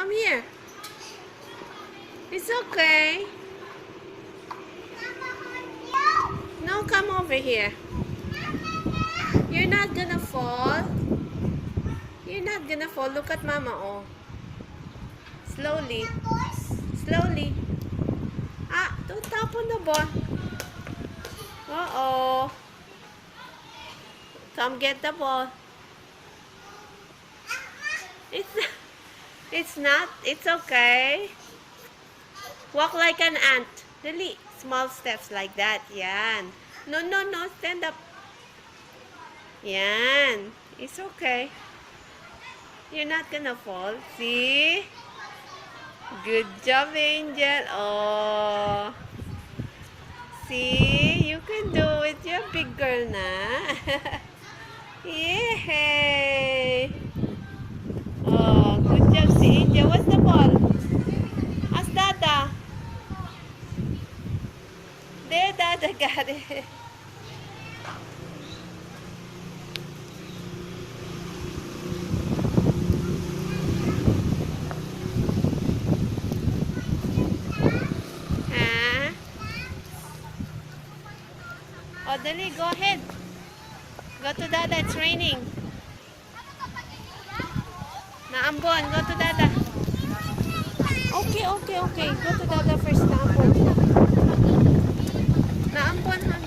Come here. It's okay. No, come over here. You're not gonna fall. You're not gonna fall. Look at Mama, oh. Slowly. Slowly. Ah, don't tap on the ball. Uh-oh. Come get the ball. It's not. It's okay. Walk like an ant. Really, small steps like that. Yan. No, no, no. Stand up. Yan. It's okay. You're not gonna fall. See? Good job, Angel. Oh. See? You can do it. You're a big girl na. Yay! Oh, good job, si Angel. What's the ball? Ask Dada. There, Dada got it. Huh? Oh, Dali, go ahead. Go to Dada. It's raining. Naambon, go to Dada. Okay, okay, okay. Go to Dada first, Naambon. Naambon, ha?